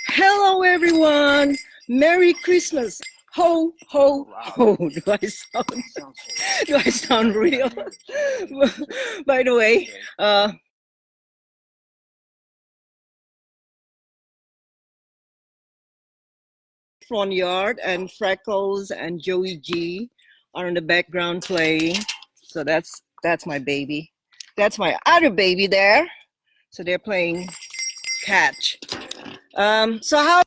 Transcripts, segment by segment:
Hello, everyone. Merry Christmas. Ho, ho, ho. Do I sound real? By the way, front yard and Freckles and Joey G are in the background playing. So that's my baby. That's my other baby there. So they're playing catch. How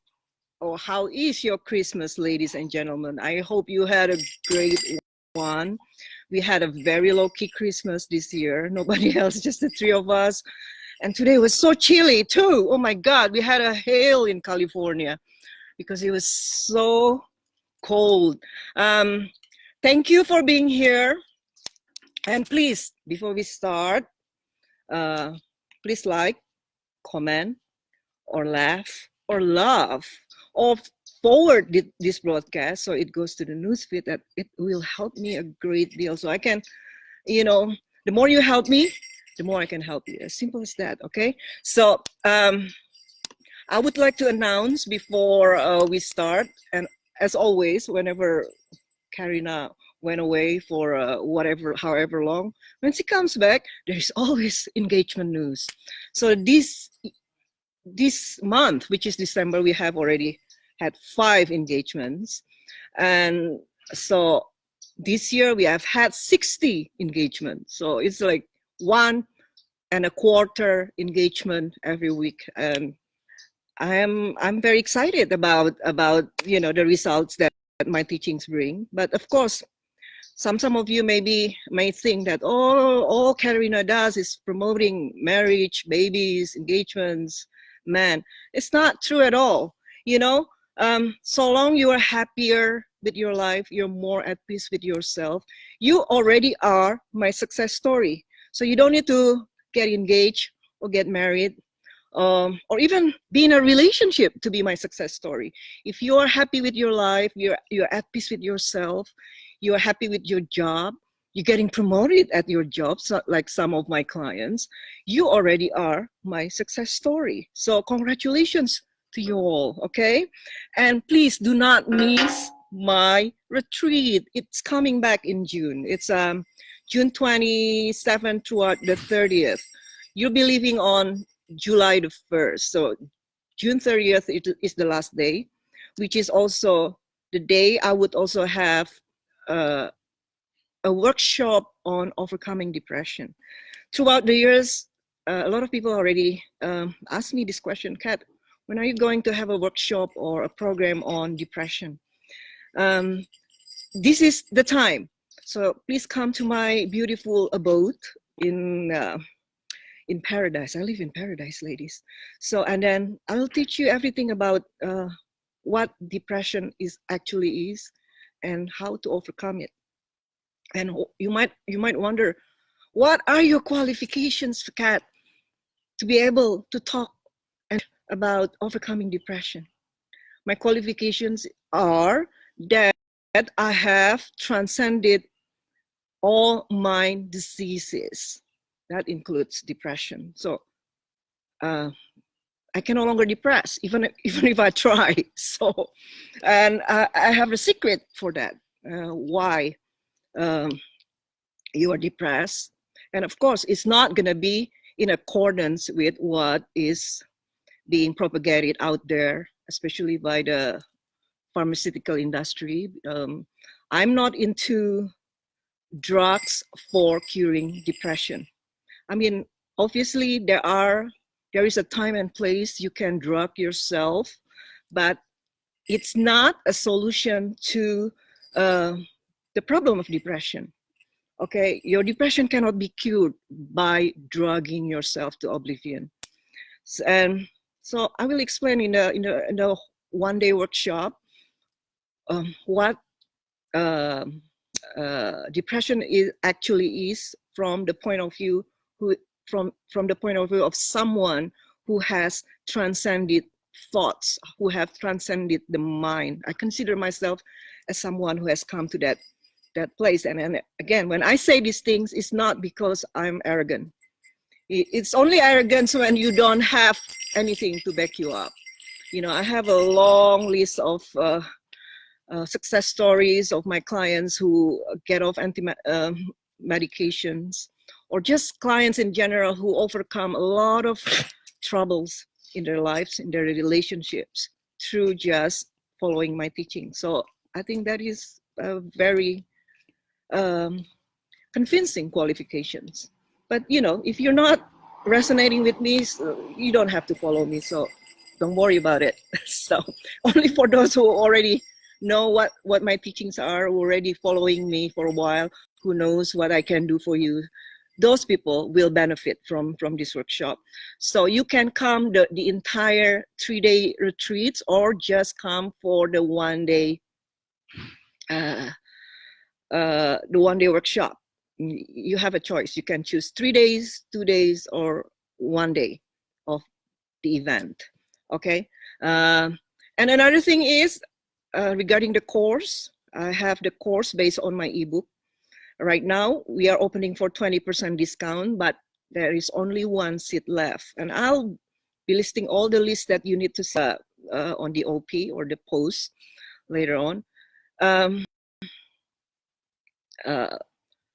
is your Christmas, ladies and gentlemen? I hope you had a great one. We had a very low-key Christmas this year. Nobody else, just the three of us. And today was so chilly too. Oh my God, we had a hail in California because it was so cold. Thank you for being here. And please, before we start, please like, comment, or laugh, or love, or forward this broadcast so it goes to the newsfeed. That it will help me a great deal. So I can, the more you help me, the more I can help you. As simple as that, okay? So I would like to announce before we start, and as always, whenever Karina went away for however long, when she comes back, there is always engagement news. So this month, which is December, we have already had 5 engagements. And so this year we have had 60 engagements. So it's like 1.25 engagement every week. And I'm very excited about the results that my teachings bring. But of course, some of you may think that all Karina does is promoting marriage, babies, engagements. Man, it's not true at all. So long you are happier with your life, you're more at peace with yourself, you already are my success story. So you don't need to get engaged or get married or even be in a relationship to be my success story. If you are happy with your life, you're at peace with yourself, you're happy with your job, you're getting promoted at your job, so like some of my clients, you already are my success story. So congratulations to you all, okay? And please do not miss my retreat. It's coming back in June. It's June 27th throughout the 30th. You'll be leaving on July the 1st. So June 30th is the last day, which is also the day I would also have a workshop on overcoming depression. Throughout the years, a lot of people already asked me this question, Kat, when are you going to have a workshop or a program on depression? This is the time. So please come to my beautiful abode in paradise. I live in paradise, ladies. So, and then I'll teach you everything about what depression actually is and how to overcome it. And you might wonder, what are your qualifications, Kat, to be able to talk about overcoming depression? My qualifications are that I have transcended all mind diseases. That includes depression. So I can no longer depress, even if I try. So, and I have a secret for that. Why you are depressed, and of course, it's not going to be in accordance with what is being propagated out there, especially by the pharmaceutical industry. I'm not into drugs for curing depression. I mean, obviously there is a time and place you can drug yourself, but it's not a solution to the problem of depression. Okay, your depression cannot be cured by drugging yourself to oblivion. And so I will explain in the one-day workshop what depression actually is from the point of view from the point of view of someone who has transcended thoughts, who have transcended the mind. I consider myself as someone who has come to that place. And again, when I say these things, it's not because I'm arrogant. It's only arrogance when you don't have anything to back you up. I have a long list of success stories of my clients who get off medications, or just clients in general who overcome a lot of troubles in their lives, in their relationships, through just following my teaching. So I think that is a very convincing qualifications. But if you're not resonating with me, so you don't have to follow me. So don't worry about it. So only for those who already know what my teachings are, already following me for a while, who knows what I can do for you, those people will benefit from this workshop. So you can come the entire 3-day retreats, or just come for the one-day workshop. You have a choice. You can choose 3 days, 2 days, or 1 day of the event. Okay. And another thing is, regarding the course, I have the course based on my ebook. Right now, we are opening for 20% discount, but there is only one seat left. And I'll be listing all the lists that you need to see on the OP or the post later on.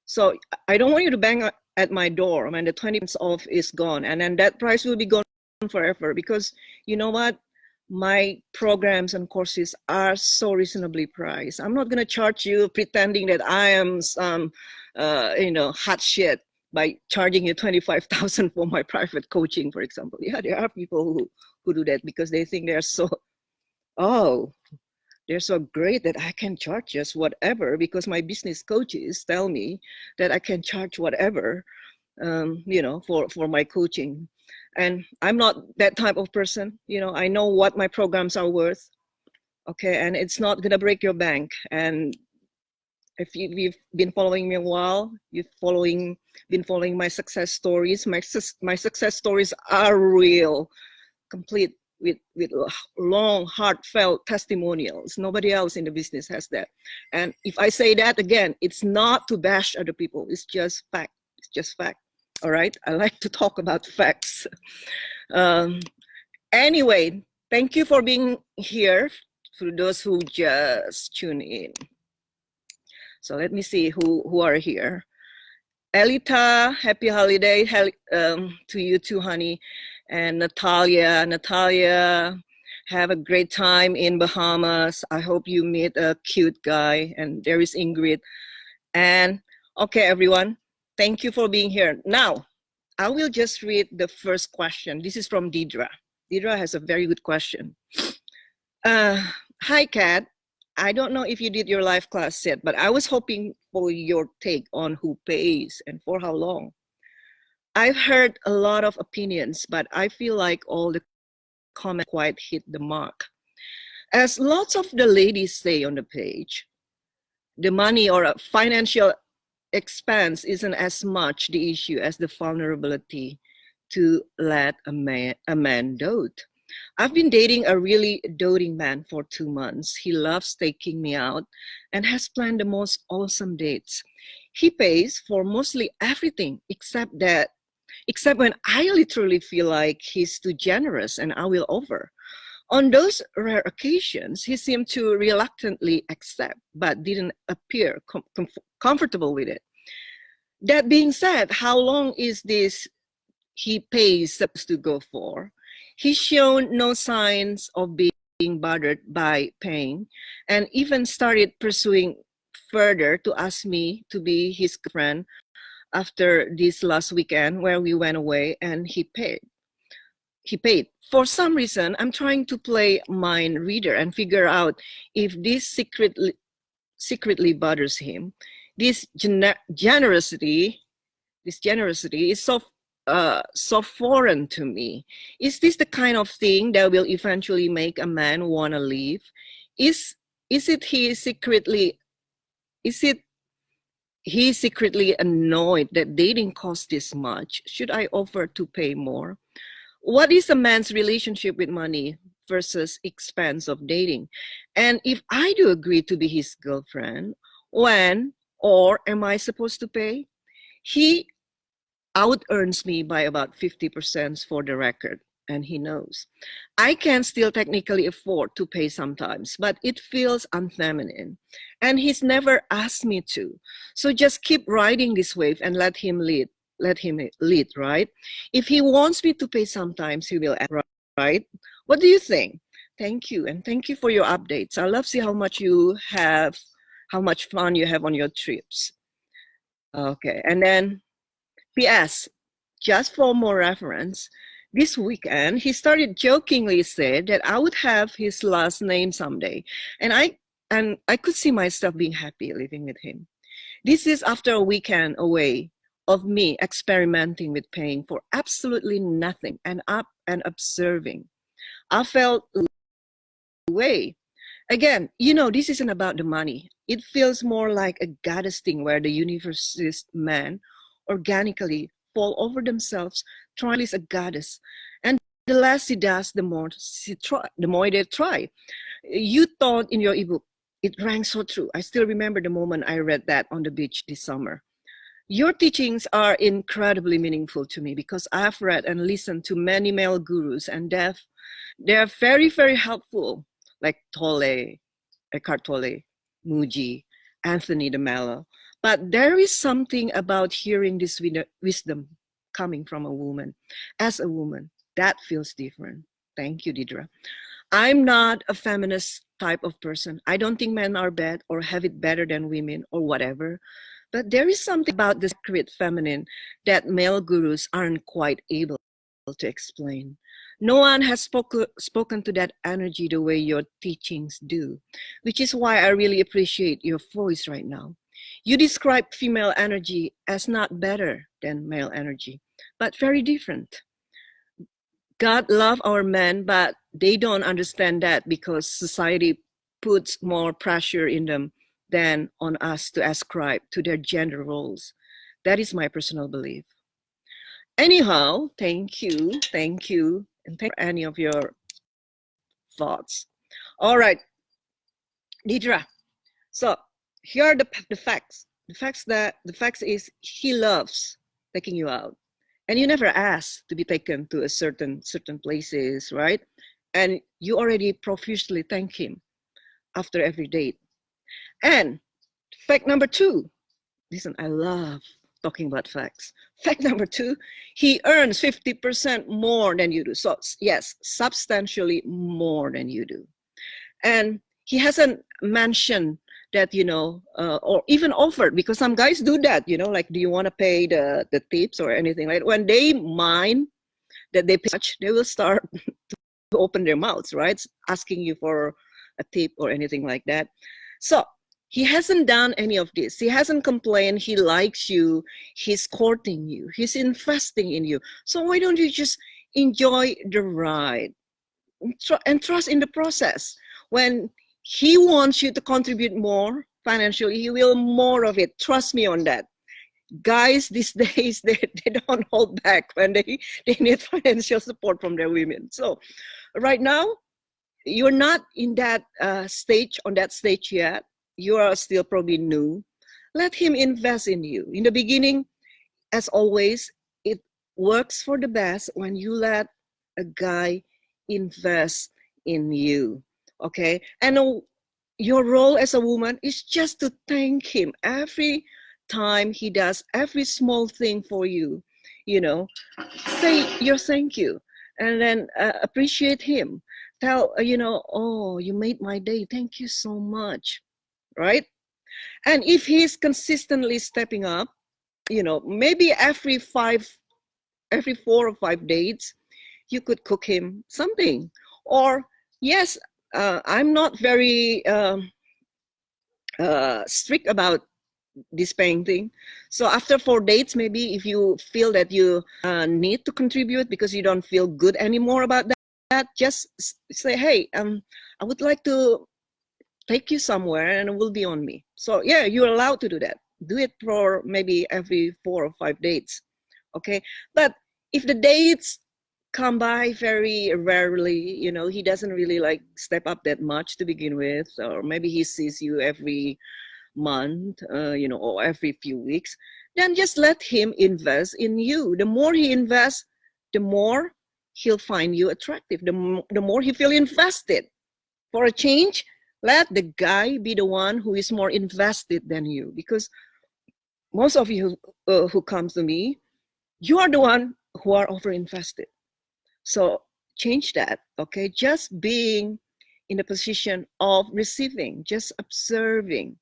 So I don't want you to bang at my door. I mean, the 20% off is gone, and then that price will be gone forever, because you know what? My programs and courses are so reasonably priced. I'm not going to charge you pretending that I am some, hot shit by charging you $25,000 for my private coaching, for example. Yeah, there are people who do that because they think they're so great that I can charge just whatever, because my business coaches tell me that I can charge whatever, for my coaching. And I'm not that type of person. I know what my programs are worth. Okay, and it's not gonna break your bank. And if you've been following me a while, you've been following my success stories. My success stories are real, complete with long, heartfelt testimonials. Nobody else in the business has that. And if I say that again, it's not to bash other people. It's just fact. It's just fact. All right. I like to talk about facts. Anyway, thank you for being here. For those who just tune in. So let me see who are here. Elita, happy holiday to you too, honey. And Natalia, have a great time in Bahamas. I hope you meet a cute guy. And there is Ingrid. And okay, everyone, thank you for being here. Now, I will just read the first question. This is from Deidre. Deidre has a very good question. Hi, Kat. I don't know if you did your live class yet, but I was hoping for your take on who pays and for how long. I've heard a lot of opinions, but I feel like all the comments quite hit the mark. As lots of the ladies say on the page, the money or a financial expense isn't as much the issue as the vulnerability to let a man dote. I've been dating a really doting man for 2 months. He loves taking me out and has planned the most awesome dates. He pays for mostly everything except when I literally feel like he's too generous and I will over. On those rare occasions, he seemed to reluctantly accept, but didn't appear comfortable with it. That being said, how long is this he pays supposed to go for? He's shown no signs of being bothered by paying, and even started pursuing further to ask me to be his friend after this last weekend where we went away, and he paid. For some reason, I'm trying to play mind reader and figure out if this secretly bothers him. This generosity is so foreign to me. Is this the kind of thing that will eventually make a man want to leave? Is it he secretly annoyed that dating costs this much? Should I offer to pay more? What is a man's relationship with money versus expense of dating? And if I do agree to be his girlfriend, when or am I supposed to pay? He out earns me by about 50% for the record. and he knows. I can still technically afford to pay sometimes, but it feels unfeminine. And he's never asked me to. So just keep riding this wave and let him lead. Let him lead, right? If he wants me to pay sometimes, he will, right? What do you think? Thank you. And thank you for your updates. I love to see how much you have, how much fun you have on your trips. Okay. And then PS, just for more reference, this weekend he started jokingly said that I would have his last name someday, and I could see myself being happy living with him. This is after a weekend away of me experimenting with paying for absolutely nothing and up and observing. I felt way. Again, this isn't about the money. It feels more like a goddess thing where the universe's men organically fall over themselves trying to please a goddess. And the less he does, the more they try. You thought in your ebook, it rang so true. I still remember the moment I read that on the beach this summer. Your teachings are incredibly meaningful to me because I've read and listened to many male gurus, and they're very, very helpful, like Eckhart Tolle, Muji, Anthony de Mello. But there is something about hearing this wisdom coming from a woman. As a woman, that feels different. Thank you, Deidre. I'm not a feminist type of person. I don't think men are bad or have it better than women or whatever. But there is something about the sacred feminine that male gurus aren't quite able to explain. No one has spoken to that energy the way your teachings do, which is why I really appreciate your voice right now. You describe female energy as not better than male energy, but very different. God love our men, but they don't understand that because society puts more pressure in them than on us to ascribe to their gender roles. That is my personal belief. Anyhow, thank you, and thank you for any of your thoughts. All right, Deidre. So here are the facts. The facts is he loves taking you out, and you never ask to be taken to a certain places, right? And you already profusely thank him after every date. And fact number 2, listen, I love talking about facts. Fact number 2, he earns 50% more than you do. So yes, substantially more than you do. And he hasn't mentioned that, or even offered, because some guys do that, like, do you want to pay the tips or anything like that? When they mind that they pay much, they will start to open their mouths, right? Asking you for a tip or anything like that. So he hasn't done any of this. He hasn't complained. He likes you. He's courting you. He's investing in you. So why don't you just enjoy the ride and trust in the process? When he wants you to contribute more financially, he will more of it. Trust me on that. Guys these days, they don't hold back when they need financial support from their women. So right now, you're not in that stage yet. You are still probably new. Let him invest in you. In the beginning, as always, it works for the best when you let a guy invest in you, okay? And your role as a woman is just to thank him every time he does every small thing for you. Say your thank you, and then appreciate him. Tell, oh, you made my day. Thank you so much, right? And if he's consistently stepping up, maybe every 4 or 5 dates, you could cook him something. Or yes, I'm not very strict about this paying thing. So after 4 dates, maybe if you feel that you need to contribute because you don't feel good anymore about that, just say, hey, I would like to take you somewhere and it will be on me. So yeah, you're allowed to do that. Do it for maybe every 4 or 5 dates, okay? But if the dates come by very rarely, he doesn't really like step up that much to begin with, or maybe he sees you every month, or every few weeks, then just let him invest in you. The more he invests, the more he'll find you attractive. The more he feel invested. For a change, let the guy be the one who is more invested than you, because most of you who comes to me, you are the one who are over invested. So change that, okay? Just being in the position of receiving, just observing,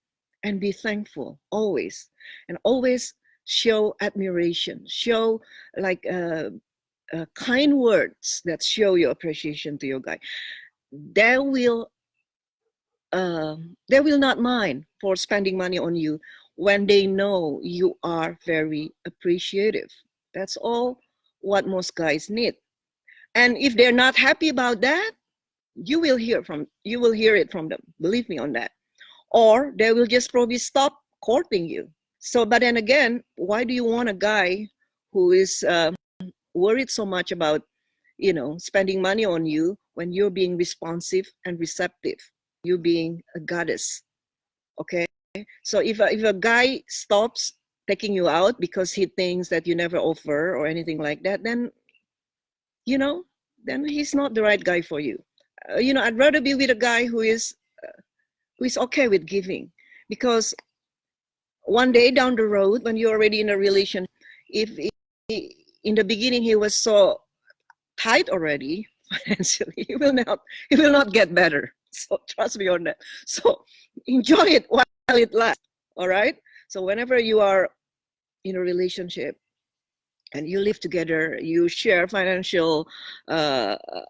and be thankful always, and always show admiration, show like kind words that show your appreciation to your guy. They will not mind for spending money on you when they know you are very appreciative. That's all what most guys need. And if they're not happy about that, you will hear it from them. Believe me on that. Or they will just probably stop courting you. So, but then again, why do you want a guy who is worried so much about, spending money on you when you're being responsive and receptive? You being a goddess, okay? So if a guy stops taking you out because he thinks that you never offer or anything like that, then he's not the right guy for you. I'd rather be with a guy who is okay with giving, because one day down the road, when you're already in a relationship, if in the beginning he was so tight already financially, he will not get better. So trust me on that. So enjoy it while it lasts. All right. So whenever you are in a relationship and you live together, you share financial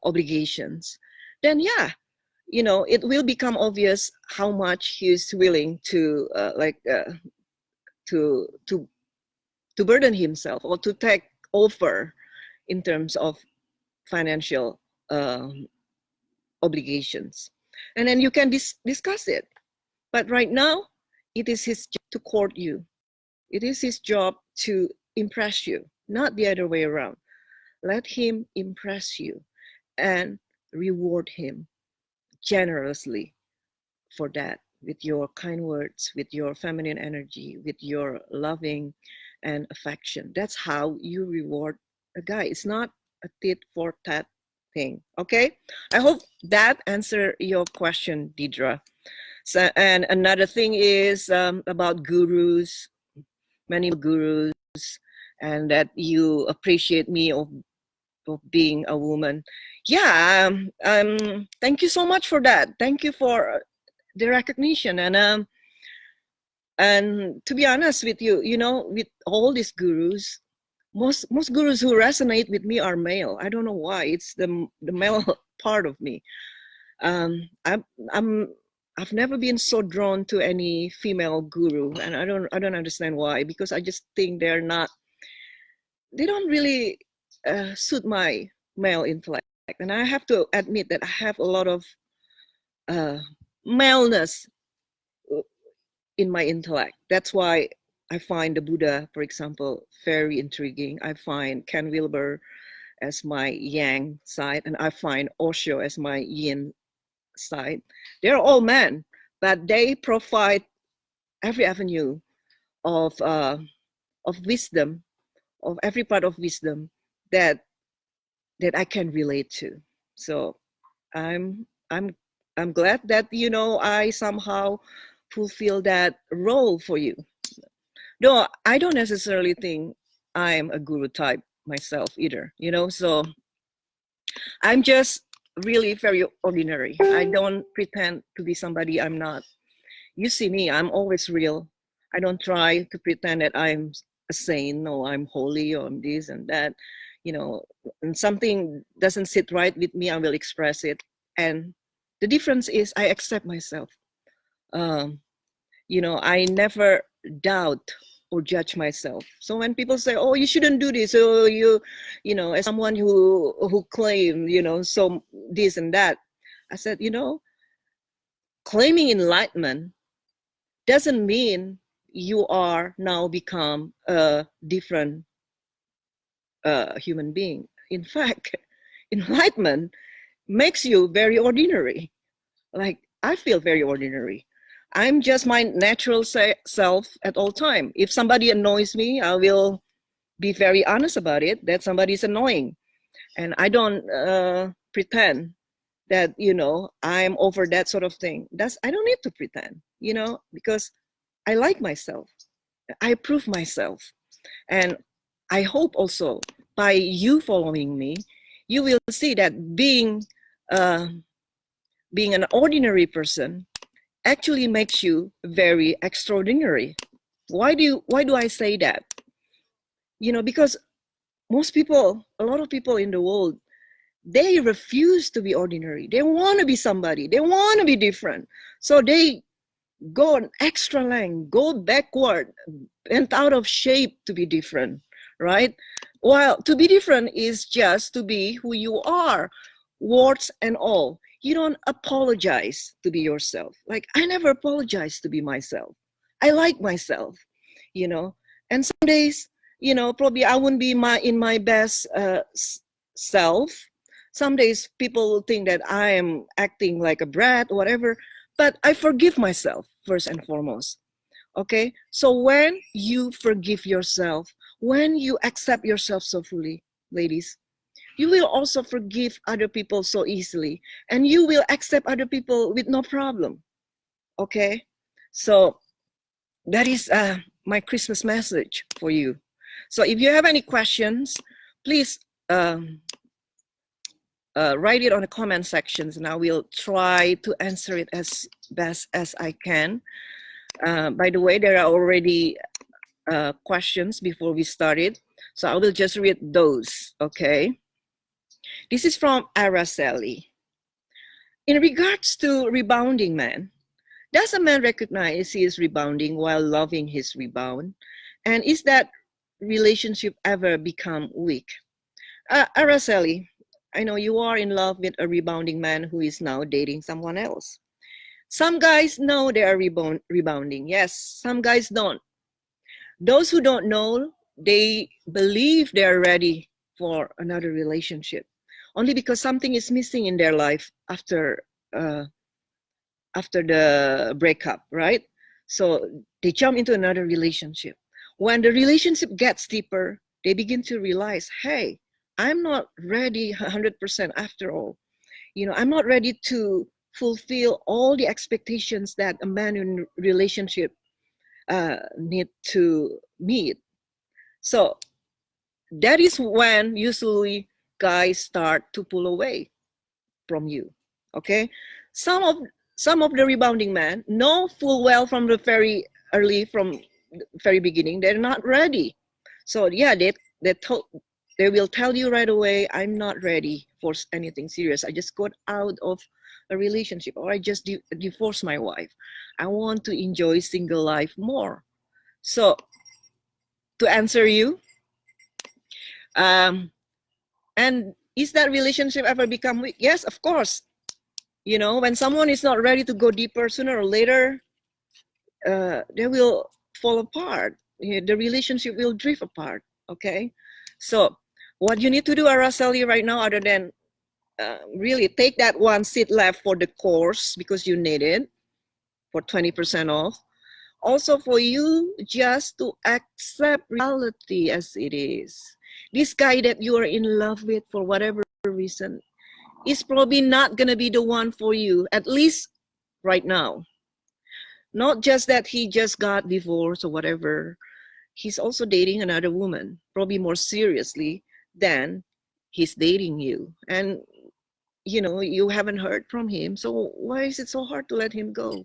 obligations, then it will become obvious how much he's willing to to burden himself or to take over in terms of financial obligations. And then you can discuss it. But right now, it is his job to court you. It is his job to impress you, not the other way around. Let him impress you and reward him generously for that, with your kind words, with your feminine energy, with your loving and affection. That's how you reward a guy. It's not a tit for tat thing. Okay, I hope that answered your question, Deidre. So, and another thing is about gurus, many gurus, and that you appreciate me of being a woman. Yeah, thank you so much for that. Thank you for the recognition. And to be honest with you, with all these gurus, most gurus who resonate with me are male. I don't know why. It's the male part of me. I've never been so drawn to any female guru, and I don't understand why, because I just think they don't really suit my male intellect. And I have to admit that I have a lot of maleness in my intellect. That's why I find the Buddha, for example, very intriguing. I find Ken Wilber as my yang side, and I find Osho as my yin side. They're all men, but they provide every avenue of wisdom, of every part of wisdom that I can relate to. So I'm glad that I somehow fulfill that role for you. Though I don't necessarily think I'm a guru type myself either, so I'm just really very ordinary. I don't pretend to be somebody I'm not. You see me, I'm always real. I don't try to pretend that I'm a saint or I'm holy or I'm this and that. And something doesn't sit right with me, I will express it. And the difference is I accept myself. I never doubt or judge myself. So when people say, "Oh, you shouldn't do this," or as someone who claim, so this and that, I said, claiming enlightenment doesn't mean you are now become a different human being. In fact, enlightenment makes you very ordinary. Like, I feel very ordinary. I'm just my natural self at all time. If somebody annoys me, I will be very honest about it, that somebody is annoying. And I don't pretend that, I'm over that sort of thing. I don't need to pretend, because I like myself. I approve myself. And I hope also by you following me, you will see that uh, being an ordinary person actually makes you very extraordinary. Why do I say that? Because a lot of people in the world, they refuse to be ordinary. They want to be somebody. They want to be different. So they go an extra length, go backward, bent out of shape to be different, right? While to be different is just to be who you are, warts and all. You don't apologize to be yourself. Like, I never apologize to be myself. I like myself, you know. And some days, probably I wouldn't be in my best self. Some days people will think that I am acting like a brat, whatever, but I forgive myself first and foremost. Okay? So when you forgive yourself, when you accept yourself so fully, ladies, you will also forgive other people so easily, and you will accept other people with no problem. Okay? So that is my Christmas message for you. So if you have any questions, please write it on the comment sections, and I will try to answer it as best as I can. By the way, there are already questions before we started, so I will just read those, okay? This is from Araceli. In regards to rebounding man, does a man recognize he is rebounding while loving his rebound? And is that relationship ever become weak? Araceli, I know you are in love with a rebounding man who is now dating someone else. Some guys know they are rebounding. Yes, some guys don't. Those who don't know, they believe they are ready for another relationship only because something is missing in their life after the breakup, right? So they jump into another relationship. When the relationship gets deeper, they begin to realize, hey, I'm not ready 100% after all. I'm not ready to fulfill all the expectations that a man in relationship need to meet. So that is when usually guys start to pull away from you. Okay, some of the rebounding men know full well from the very beginning they're not ready. So yeah, they will tell you right away, I'm not ready for anything serious. I just got out of a relationship, or I just divorced my wife. I want to enjoy single life more. So to answer you, and is that relationship ever become weak? Yes, of course. When someone is not ready to go deeper, sooner or later, they will fall apart. The relationship will drift apart. Okay, so what you need to do, Araceli, right now, other than really take that one seat left for the course because you need it for 20% off. Also for you just to accept reality as it is. This guy that you are in love with for whatever reason is probably not going to be the one for you, at least right now. Not just that he just got divorced or whatever. He's also dating another woman, probably more seriously than he's dating you. And you haven't heard from him, so why is it so hard to let him go?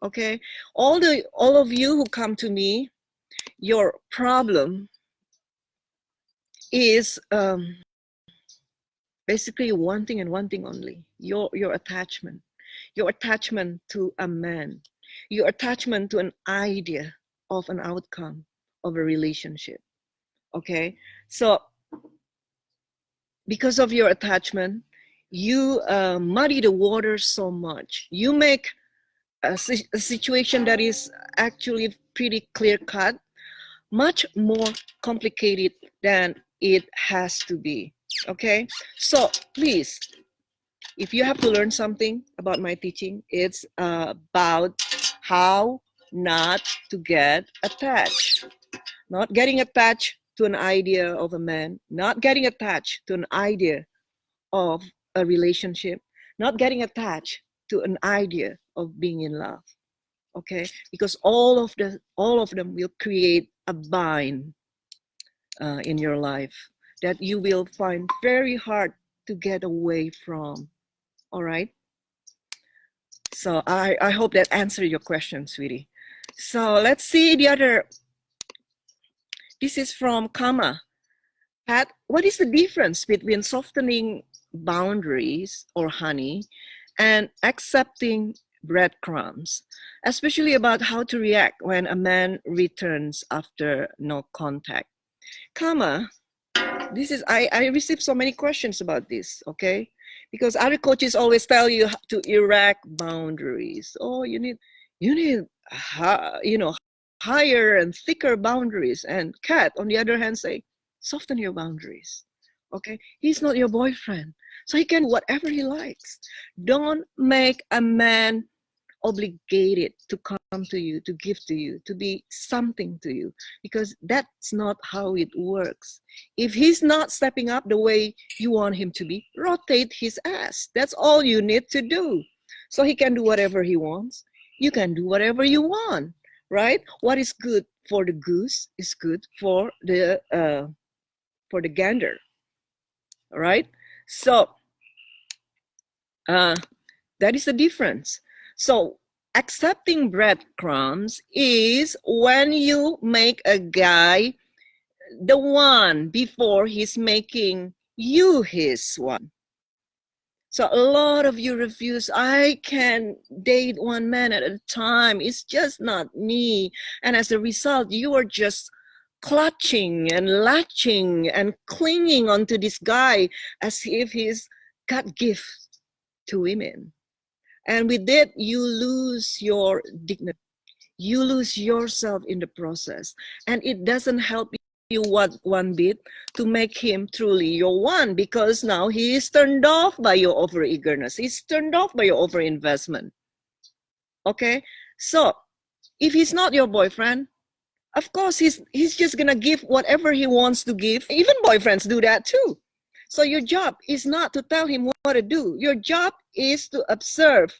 Okay, all of you who come to me, your problem is basically one thing and one thing only: your attachment to a man, your attachment to an idea of an outcome of a relationship. Okay, so because of your attachment, you muddy the water so much. You make a situation that is actually pretty clear cut much more complicated than it has to be. Okay, so please, if you have to learn something about my teaching, it's about how not to get attached. Not getting attached to an idea of a man, not getting attached to an idea of a relationship, not getting attached to an idea of being in love. Okay, because all of them will create a bind in your life that you will find very hard to get away from. All right. So I hope that answered your question, sweetie. So let's see the other. This is from Kama. Pat, what is the difference between softening boundaries or honey and accepting breadcrumbs, especially about how to react when a man returns after no contact? Kama, this is I received so many questions about this, okay? Because other coaches always tell you to erect boundaries. Oh, you need higher and thicker boundaries. And Kat, on the other hand, say soften your boundaries. Okay, he's not your boyfriend, so he can do whatever he likes. Don't make a man obligated to come to you, to give to you, to be something to you, because that's not how it works. If he's not stepping up the way you want him to be, rotate his ass. That's all you need to do. So he can do whatever he wants. You can do whatever you want, right? What is good for the goose is good for the gander, right? So that is the difference. So accepting breadcrumbs is when you make a guy the one before he's making you his one. So a lot of you refuse. I can date one man at a time. It's just not me. And as a result, you are just clutching and latching and clinging onto this guy as if he's got gifts to women. And with that, you lose your dignity. You lose yourself in the process. And it doesn't help you one bit to make him truly your one, because now he is turned off by your over-eagerness. He's turned off by your over-investment. Okay? So, if he's not your boyfriend, of course, he's just going to give whatever he wants to give. Even boyfriends do that too. So your job is not to tell him what to do. Your job is to observe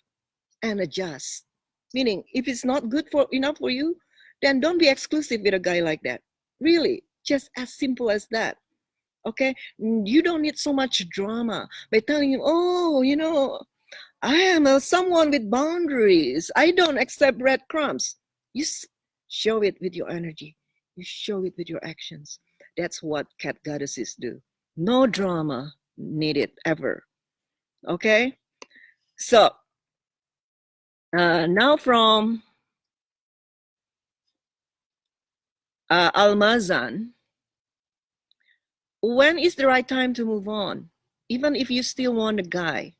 and adjust. Meaning, if it's not good enough for you, then don't be exclusive with a guy like that. Really, just as simple as that. Okay? You don't need so much drama by telling him, oh, I am someone with boundaries. I don't accept breadcrumbs. You show it with your energy. You show it with your actions. That's what cat goddesses do. No drama needed ever. Okay? So, now from Almazan, when is the right time to move on, even if you still want a guy?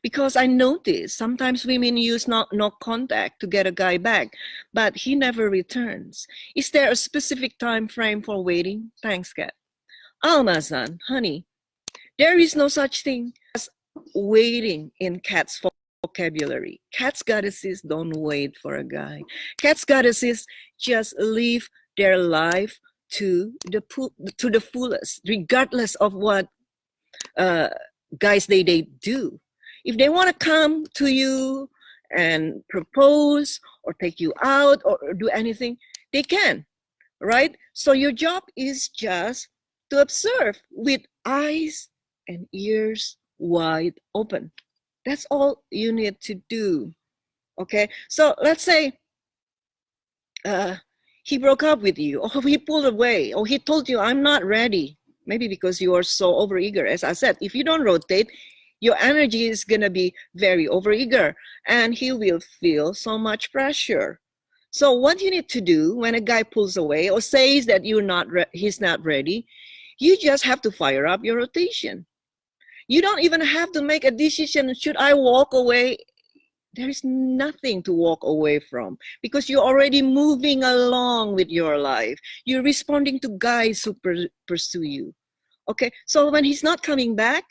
Because I notice sometimes women use no contact to get a guy back, but he never returns. Is there a specific time frame for waiting? Thanks, Kat. Almazan, honey, there is no such thing as waiting in Kat's vocabulary. Cat's goddesses don't wait for a guy. Cat's goddesses just live their life to the fullest, regardless of what guys they do. If they want to come to you and propose or take you out or do anything, they can, right? So your job is just to observe with eyes and ears wide open. That's all you need to do. Okay, so let's say he broke up with you, or he pulled away, or he told you, I'm not ready. Maybe because you are so overeager. As I said, if you don't rotate, your energy is going to be very overeager, and he will feel so much pressure. So what you need to do when a guy pulls away or says that he's not ready, you just have to fire up your rotation. You don't even have to make a decision, should I walk away? There is nothing to walk away from, because you're already moving along with your life. You're responding to guys who pursue you. Okay, so when he's not coming back,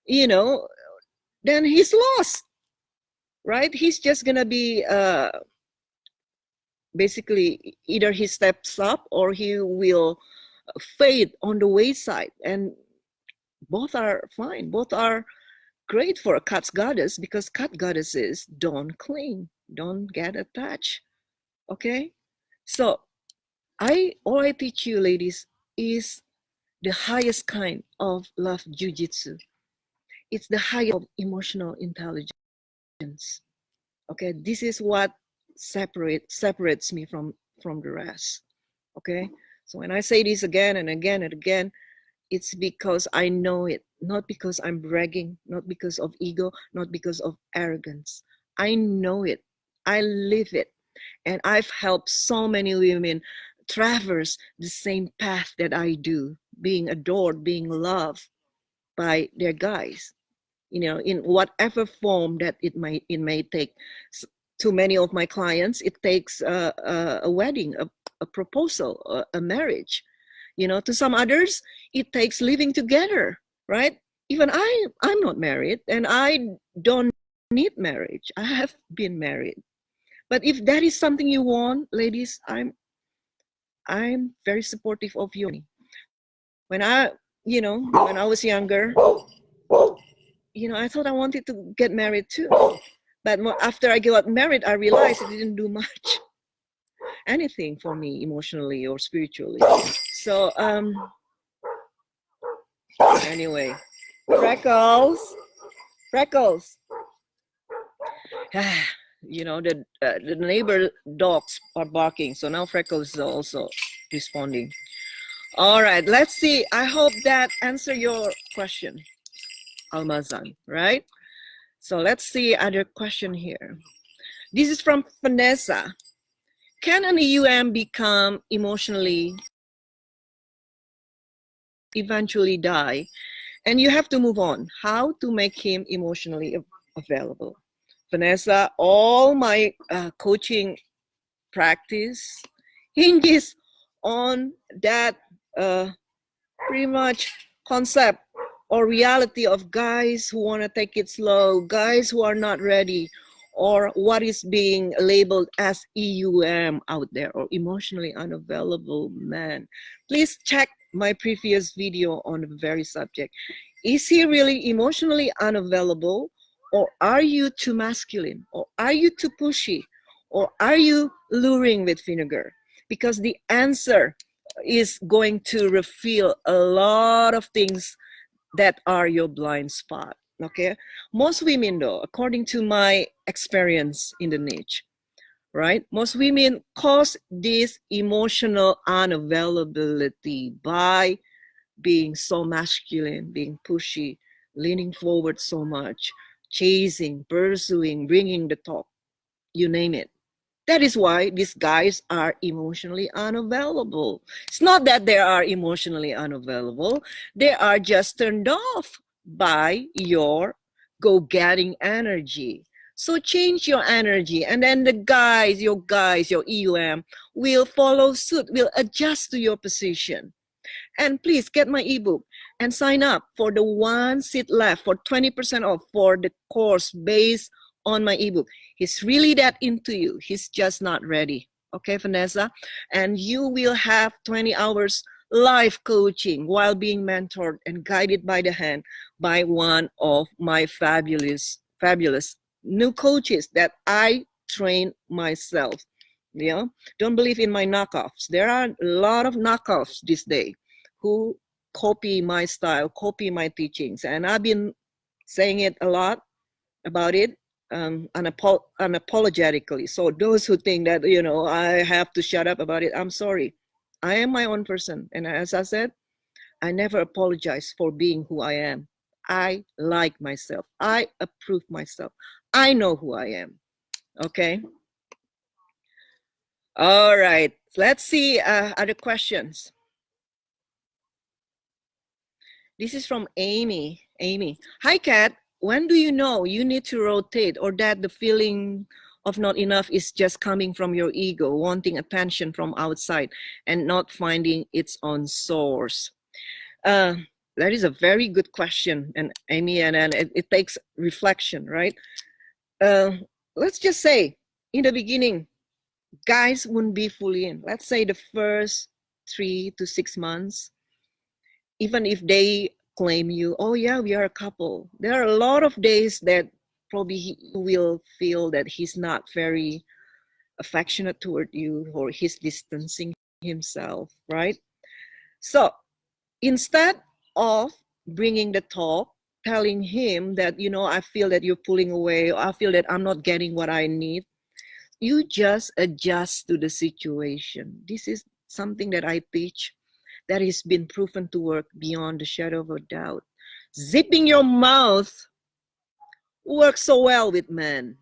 then he's lost, right? He's just gonna be basically either he steps up or he will fade on the wayside, and both are fine. Both are great for a cat goddess, because cat goddesses don't cling, don't get attached. Okay, so all I teach you, ladies, is the highest kind of love jujitsu. It's the highest of emotional intelligence. Okay, this is what separates me from the rest. Okay, so when I say this again and again and again, it's because I know it, not because I'm bragging, not because of ego, not because of arrogance. I know it, I live it, and I've helped so many women traverse the same path that I do, being adored, being loved by their guys, in whatever form that it may take. To many of my clients, it takes a wedding, a proposal, a marriage. To some others, it takes living together, right? Even I'm not married, and I don't need marriage. I have been married. But if that is something you want, ladies, I'm very supportive of you. When I was younger, I thought I wanted to get married too. But after I got married, I realized it didn't do much anything for me emotionally or spiritually. So anyway, Freckles. The neighbor dogs are barking, so now Freckles is also responding. All right, let's see. I hope that answered your question, Almazan, right? So let's see other question here. This is from Vanessa. Can an EUM become emotionally eventually die, and you have to move on? How to make him emotionally available? Vanessa, all my coaching practice hinges on that pretty much concept or reality of guys who want to take it slow, guys who are not ready, or what is being labeled as EUM out there, or emotionally unavailable man. Please check my previous video on the very subject. Is he really emotionally unavailable, or are you too masculine, or are you too pushy, or are you luring with vinegar? Because the answer is going to reveal a lot of things that are your blind spot. Okay, most women, though, according to my experience in the niche, right, most women cause this emotional unavailability by being so masculine, being pushy, leaning forward so much, chasing, pursuing, bringing the talk, you name it. That is why these guys are emotionally unavailable. It's not that they are emotionally unavailable. They are just turned off by your go-getting energy. So change your energy, and then the guys, your EUM, will follow suit, will adjust to your position. And please get my ebook and sign up for the one seat left for 20% off for the course based on my ebook. He's really that into you. He's just not ready. Okay, Vanessa? And you will have 20 hours live coaching while being mentored and guided by the hand by one of my fabulous new coaches that I train myself. Don't believe in my knockoffs. There are a lot of knockoffs this day who copy my style, copy my teachings. And I've been saying it a lot about it unapologetically. So those who think that, I have to shut up about it, I'm sorry. I am my own person. And as I said, I never apologize for being who I am. I like myself. I approve myself. I know who I am. Okay? All right. Let's see other questions. This is from Amy. Amy. Hi, Kat. When do you know you need to rotate, or that the feeling of not enough is just coming from your ego, wanting attention from outside and not finding its own source? That is a very good question, and Amy, and it takes reflection, right? Let's just say in the beginning, guys wouldn't be fully in. Let's say the first 3 to 6 months, even if they claim you, oh yeah, we are a couple, there are a lot of days that probably he will feel that he's not very affectionate toward you, or he's distancing himself, right? So instead of bringing the talk, telling him that, I feel that you're pulling away, or I feel that I'm not getting what I need, you just adjust to the situation. This is something that I teach that has been proven to work beyond the shadow of a doubt. Zipping your mouth works so well with men.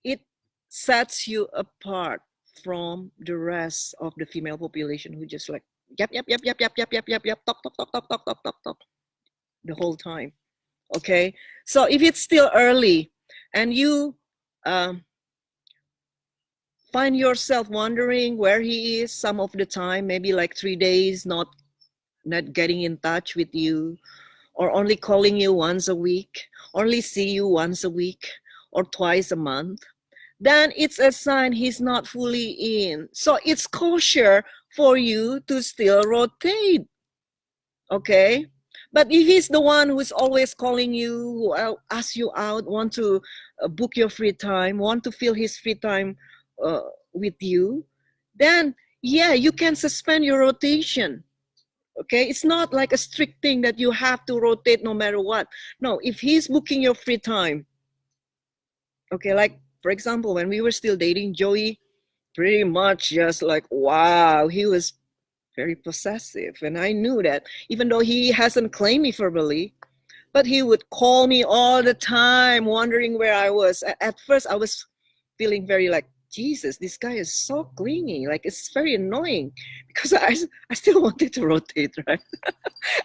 It sets you apart from the rest of the female population who just like yap yap yap yap yap yap yap yap yap talk talk talk talk talk talk talk talk the whole time. Okay, so if it's still early and you find yourself wondering where he is some of the time, maybe like 3 days not getting in touch with you, or only calling you once a week, only see you once a week or twice a month, then it's a sign he's not fully in. So it's kosher for you to still rotate, okay? But if he's the one who's always calling you, who asks you out, want to book your free time, want to fill his free time with you, then yeah, you can suspend your rotation. Okay, it's not like a strict thing that you have to rotate no matter what. No, if he's booking your free time, okay, like for example, when we were still dating, Joey pretty much just like, wow, he was very possessive. And I knew that, even though he hasn't claimed me verbally, but he would call me all the time, wondering where I was. At first, I was feeling very like, Jesus, this guy is so clingy. Like, it's very annoying, because I still wanted to rotate, right?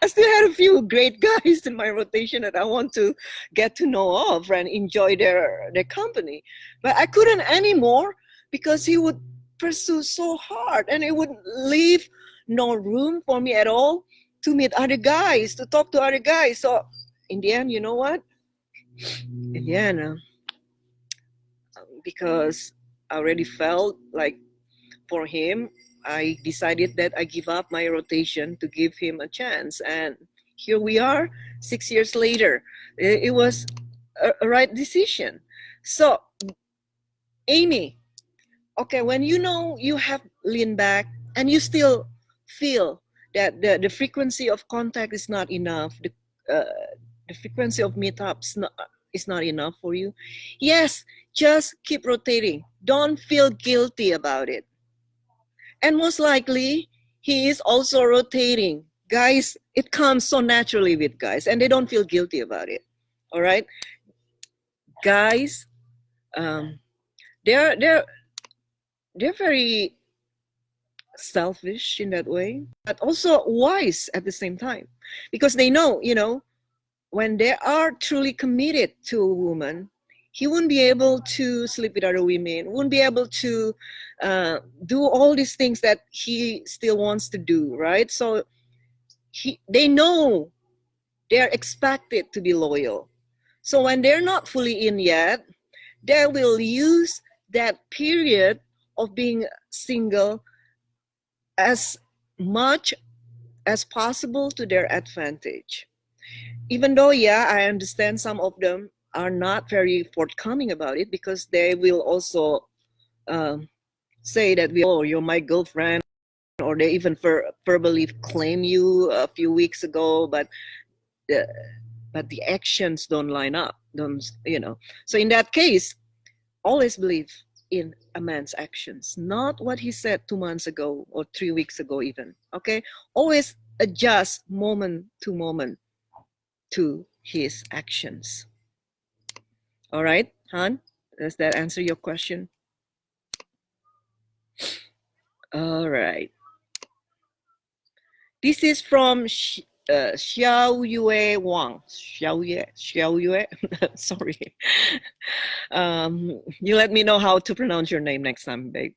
I still had a few great guys in my rotation that I want to get to know of and enjoy their company. But I couldn't anymore, because he would pursue so hard, and it would leave no room for me at all to meet other guys, to talk to other guys. So in the end, you know what? In the end, because I already felt like for him, I decided that I give up my rotation to give him a chance. And here we are, 6 years later. It was a right decision. So, Amy, okay, when you know you have leaned back and you still feel that the frequency of contact is not enough, the frequency of meetups is not enough for you, yes, just keep rotating. Don't feel guilty about it. And most likely, he is also rotating. Guys, it comes so naturally with guys, and they don't feel guilty about it. All right? Guys, they're very selfish in that way, but also wise at the same time, because they know, when they are truly committed to a woman, he wouldn't be able to sleep with other women, wouldn't be able to do all these things that he still wants to do, right? So they know they're expected to be loyal. So when they're not fully in yet, they will use that period of being single as much as possible to their advantage. Even though, yeah, I understand some of them are not very forthcoming about it, because they will also say that, oh, you're my girlfriend, or they even verbally claim you a few weeks ago, but the actions don't line up, So in that case, always believe in a man's actions, not what he said 2 months ago or 3 weeks ago even, okay? Always adjust moment to moment to his actions. All right, Han, does that answer your question? All right. This is from Xiao Yue Wang. Xiao Yue. Sorry. You let me know how to pronounce your name next time, babe.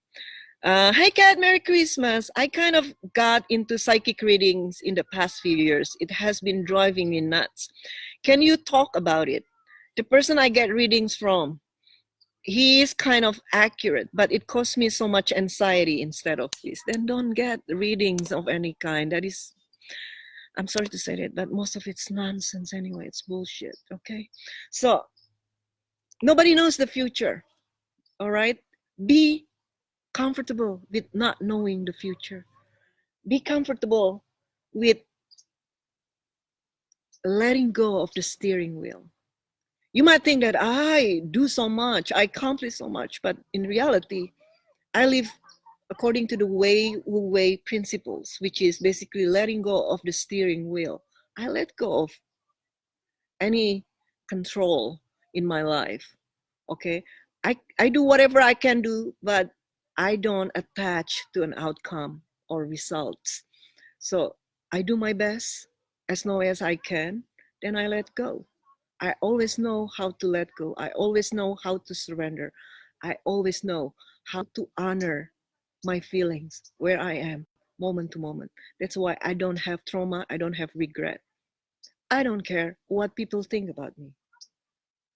Hey, Kat, Merry Christmas. I kind of got into psychic readings in the past few years. It has been driving me nuts. Can you talk about it? The person I get readings from he is kind of accurate, but it costs me so much anxiety instead of peace. Then don't get readings of any kind. That is, I'm sorry to say that, but most of it's nonsense anyway. It's bullshit. Okay, so nobody knows the future. All right, be comfortable with not knowing the future. Be comfortable with letting go of the steering wheel. You might think that I do so much, I accomplish so much, but in reality, I live according to the Wu Wei principles, which is basically letting go of the steering wheel. I let go of any control in my life. Okay, I do whatever I can do, but I don't attach to an outcome or results. So I do my best as long as I can, then I let go. I always know how to let go. I always know how to surrender. I always know how to honor my feelings where I am moment to moment. That's why I don't have trauma. I don't have regret. I don't care what people think about me.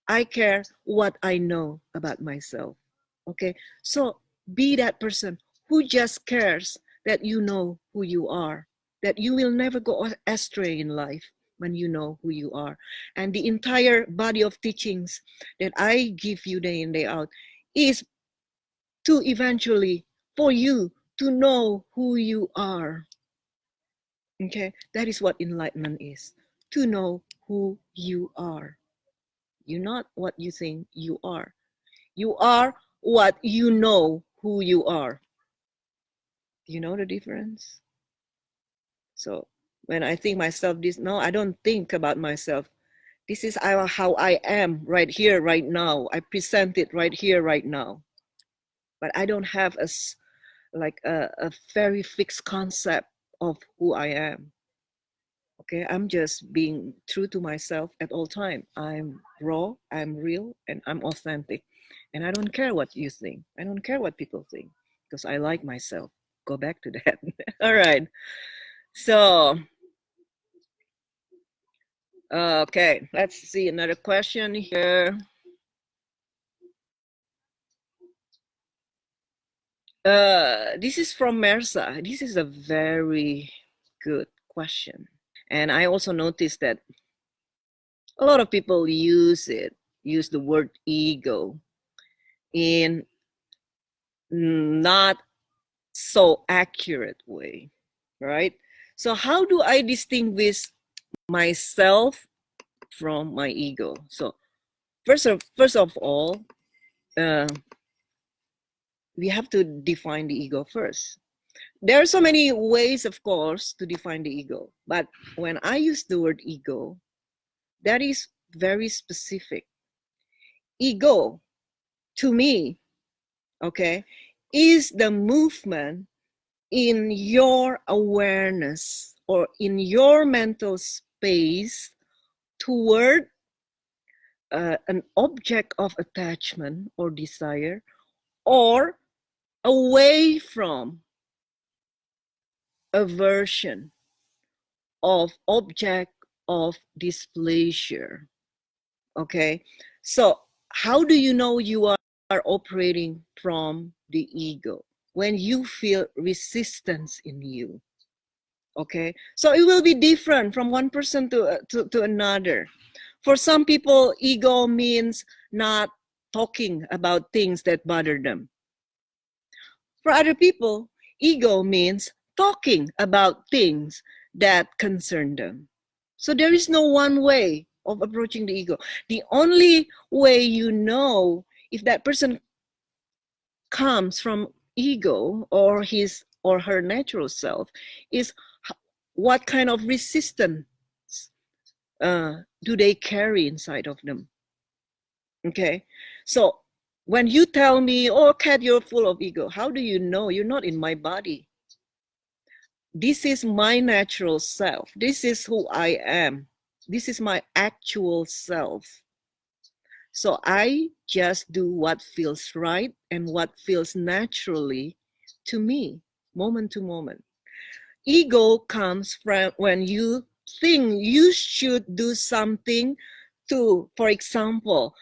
I care what I know about myself. Okay, so be that person who just cares that you know who you are, that you will never go astray in life when you know who you are. And the entire body of teachings that I give you day in, day out is to eventually for you to know who you are. Okay, that is what enlightenment is, to know who you are. You're not what you think you are. You are what you know who you are. Do you know the difference? So when I think myself this, no, I don't think about myself. This is how I am right here, right now. I present it right here, right now. But I don't have a very fixed concept of who I am. Okay, I'm just being true to myself at all time. I'm raw, I'm real, and I'm authentic. And I don't care what you think. I don't care what people think because I like myself. Go back to that. All right. So, okay, let's see another question here. This is from Mersa. This is a very good question. And I also noticed that a lot of people use the word ego in not so accurate way, right? So how do I distinguish myself from my ego? So first of all, we have to define the ego first. There are so many ways, of course, to define the ego, but when I use the word ego, that is very specific. Ego, to me, okay, is the movement in your awareness or in your mental space toward an object of attachment or desire, or away from aversion of object of displeasure. Okay, so how do you know you are operating from the ego? When you feel resistance in you. Okay, so it will be different from one person to another. For some people, ego means not talking about things that bother them. For other people, ego means talking about things that concern them. So there is no one way of approaching the ego. The only way you know if that person comes from ego or his or her natural self is what kind of resistance do they carry inside of them. Okay, so when you tell me, oh Kat, you're full of ego, how do you know? You're not in my body. This is my natural self. This is who I am. This is my actual self. So I just do what feels right and what feels naturally to me, moment to moment. Ego comes from when you think you should do something to, for example,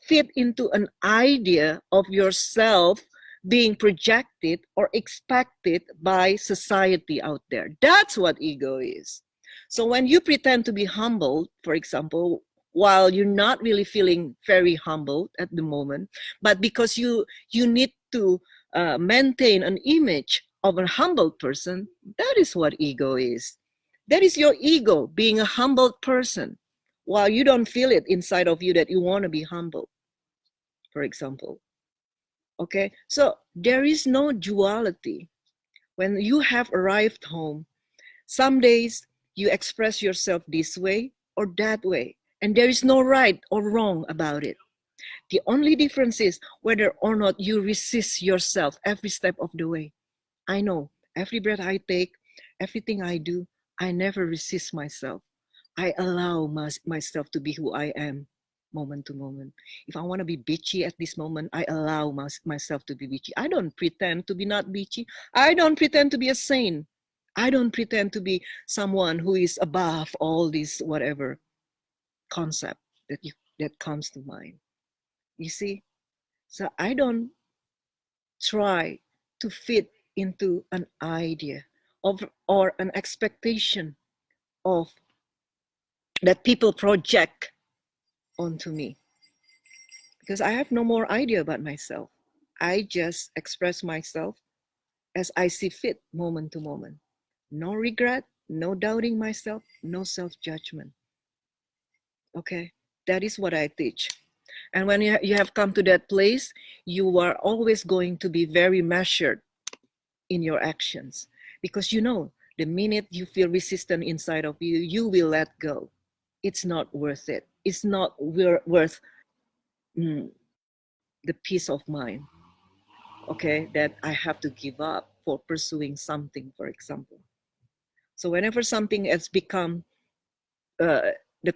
fit into an idea of yourself being projected or expected by society out there. That's what ego is. So when you pretend to be humble, for example, while you're not really feeling very humbled at the moment, but because you need to maintain an image of a humble person, that is what ego is. That is your ego being a humbled person while you don't feel it inside of you that you want to be humble, for example. Okay, so there is no duality. When you have arrived home, some days you express yourself this way or that way, and there is no right or wrong about it. The only difference is whether or not you resist yourself every step of the way. I know every breath I take, everything I do, I never resist myself. I allow myself to be who I am moment to moment. If I want to be bitchy at this moment, I allow myself to be bitchy. I don't pretend to be not bitchy. I don't pretend to be a saint. I don't pretend to be someone who is above all this whatever concept that comes to mind. You see? So I don't try to fit into an idea of or an expectation of that people project onto me, because I have no more idea about myself. I just express myself as I see fit moment to moment. No regret, no doubting myself, no self-judgment. Okay, that is what I teach. And when you have come to that place, you are always going to be very measured in your actions, because you know the minute you feel resistant inside of you, you will let go. It's not worth it. It's not worth the peace of mind, okay, that I have to give up for pursuing something, for example. So whenever something has become, the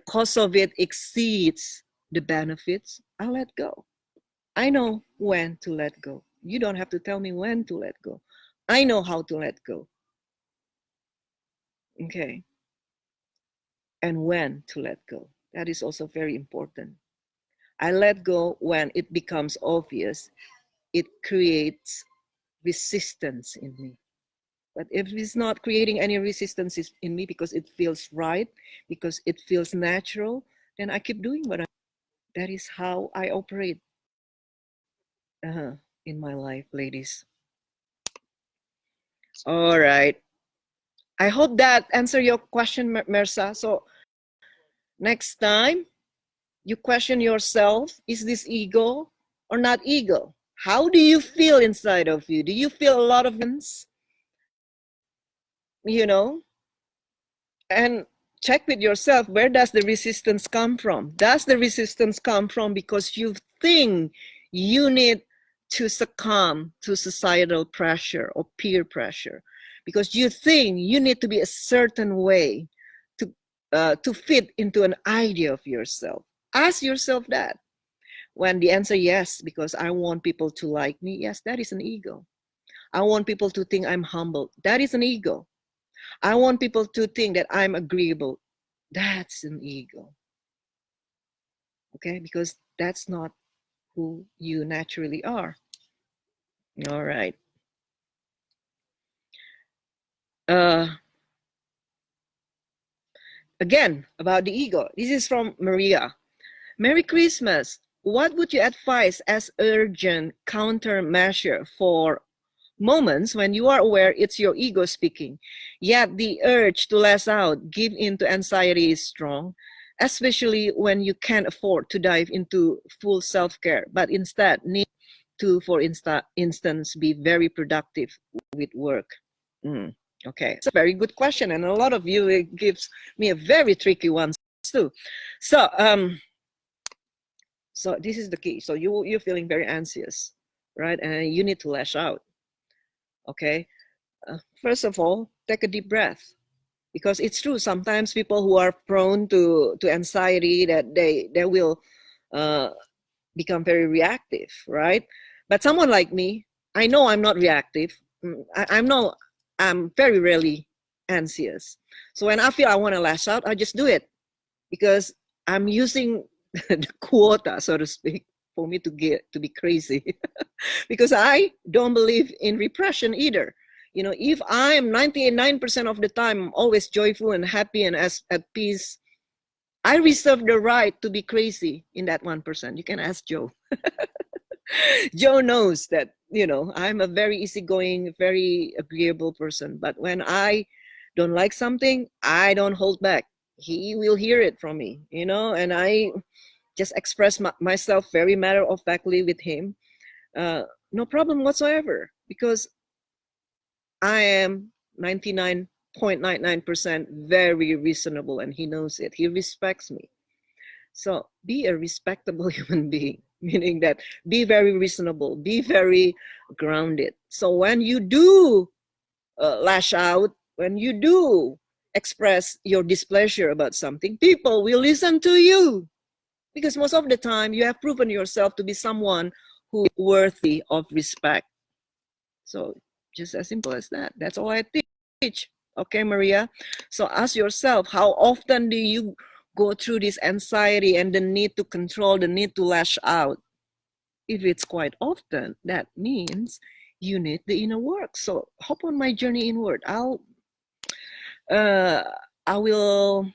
cost of it exceeds the benefits, I let go. I know when to let go. You don't have to tell me when to let go. I know how to let go. Okay. And when to let go. That is also very important. I let go when it becomes obvious. It creates resistance in me. But if it's not creating any resistance in me because it feels right, because it feels natural, then I keep doing what I. That is how I operate in my life, ladies. All right. I hope that answered your question, Mersa. So next time you question yourself, is this ego or not ego? How do you feel inside of you? Do you feel a lot of things? You know, and check with yourself, where does the resistance come from? Does the resistance come from because you think you need to succumb to societal pressure or peer pressure? Because you think you need to be a certain way to fit into an idea of yourself. Ask yourself that. When the answer yes, because I want people to like me, yes, that is an ego. I want people to think I'm humble. That is an ego. I want people to think that I'm agreeable. That's an ego. Okay, because that's not who you naturally are. All right. Again, about the ego. This is from Maria. Merry Christmas. What would you advise as urgent countermeasure for moments when you are aware it's your ego speaking, yet the urge to lash out, give in to anxiety is strong, especially when you can't afford to dive into full self-care, but instead need to, for instance, be very productive with work? Okay, it's a very good question, and a lot of you, it gives me a very tricky one too. So, so this is the key. So you're feeling very anxious, right? And you need to lash out. Okay, first of all, take a deep breath, because it's true. Sometimes people who are prone to anxiety, that they will become very reactive, right? But someone like me, I know I'm not reactive. I'm very rarely anxious. So when I feel I want to lash out, I just do it, because I'm using the quota, so to speak, for me to be crazy. Because I don't believe in repression either. If I'm 99% of the time always joyful and happy and at peace, I reserve the right to be crazy in that 1%. You can ask Joe. Joe knows that, I'm a very easygoing, very agreeable person. But when I don't like something, I don't hold back. He will hear it from me, and I just express myself very matter-of-factly with him. No problem whatsoever, because I am 99.99% very reasonable, and he knows it. He respects me. So be a respectable human being, meaning that be very reasonable, be very grounded. So when you do lash out, when you do express your displeasure about something, people will listen to you, because most of the time you have proven yourself to be someone who is worthy of respect. So just as simple as that. That's all I teach. Okay, Maria? So ask yourself, how often do you go through this anxiety and the need to control, the need to lash out? If it's quite often, that means you need the inner work. So hop on my journey inward. I will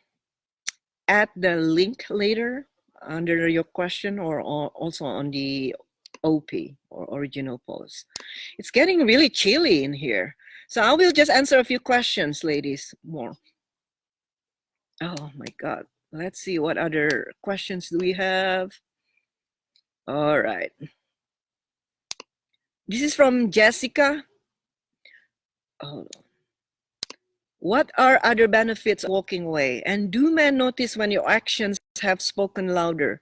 add the link later under your question, or also on the OP, or original post. It's getting really chilly in here. So I will just answer a few questions, ladies, more. Oh my God. Let's see, what other questions do we have? All right. This is from Jessica. Oh. What are other benefits of walking away? And do men notice when your actions have spoken louder,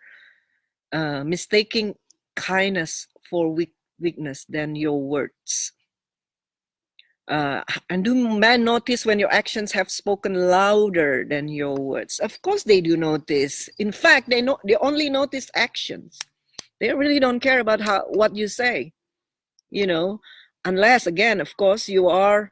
mistaking kindness for weakness than your words? And do men notice when your actions have spoken louder than your words? Of course they do notice. In fact, they only notice actions. They really don't care about what you say, unless, again, of course, you have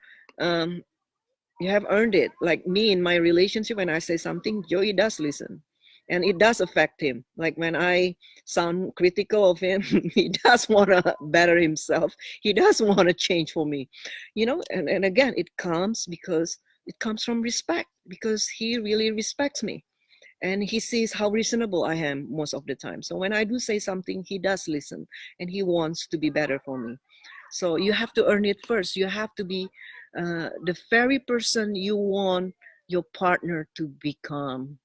earned it. Like me in my relationship, when I say something, Joey does listen. And it does affect him. Like when I sound critical of him, he does want to better himself. He does want to change for me, and again, it comes from respect, because he really respects me. And he sees how reasonable I am most of the time. So when I do say something, he does listen, and he wants to be better for me. So you have to earn it first. You have to be the very person you want your partner to become.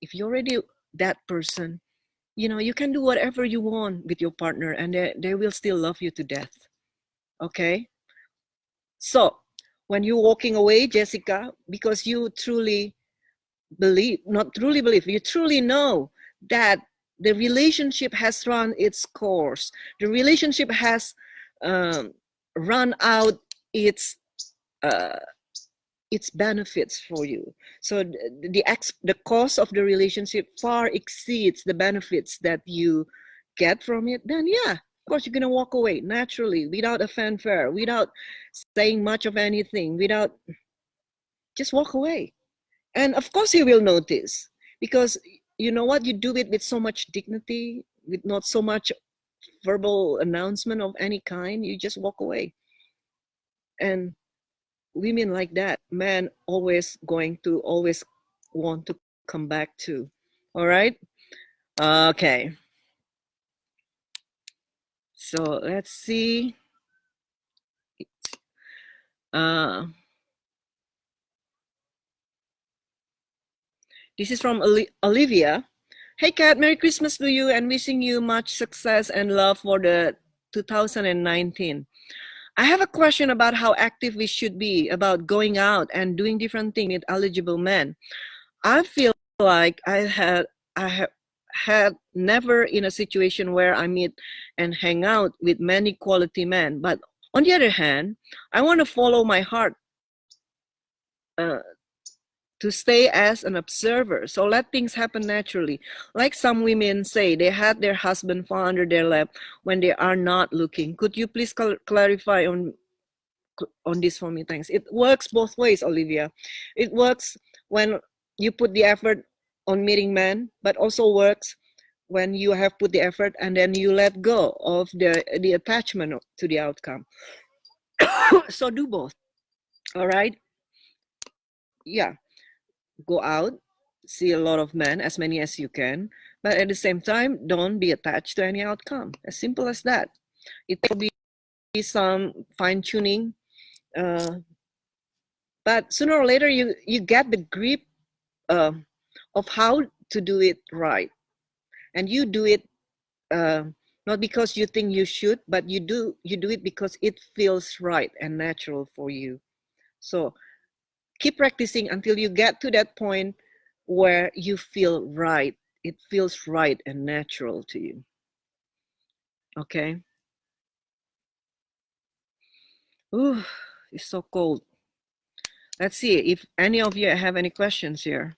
If you're already that person, you can do whatever you want with your partner, and they will still love you to death. Okay? So when you're walking away, Jessica, because you truly believe, not truly believe, you truly know that the relationship has run its course. The relationship has run out its benefits for you. So the cost of the relationship far exceeds the benefits that you get from it. Then yeah, of course you're gonna walk away naturally, without a fanfare, without saying much of anything, just walk away. And of course he will notice, because you know what, you do it with so much dignity, with not so much verbal announcement of any kind. You just walk away. And women like that, men always want to come back to. All right? Okay. So let's see. This is from Olivia. Hey Kat, Merry Christmas to you, and wishing you much success and love for the 2019. I have a question about how active we should be about going out and doing different things with eligible men. I feel like I have had never in a situation where I meet and hang out with many quality men. But on the other hand, I want to follow my heart to stay as an observer. So let things happen naturally. Like some women say, they had their husband fall under their lap when they are not looking. Could you please clarify on this for me? Thanks. It works both ways, Olivia. It works when you put the effort on meeting men, but also works when you have put the effort and then you let go of the attachment to the outcome. So do both. All right. Yeah. Go out, see a lot of men, as many as you can, but at the same time, don't be attached to any outcome. As simple as that. It will be some fine tuning, but sooner or later, you get the grip of how to do it right, and you do it not because you think you should, but you do it because it feels right and natural for you. So keep practicing until you get to that point where you feel right. It feels right and natural to you. Okay. Ooh, it's so cold. Let's see if any of you have any questions here.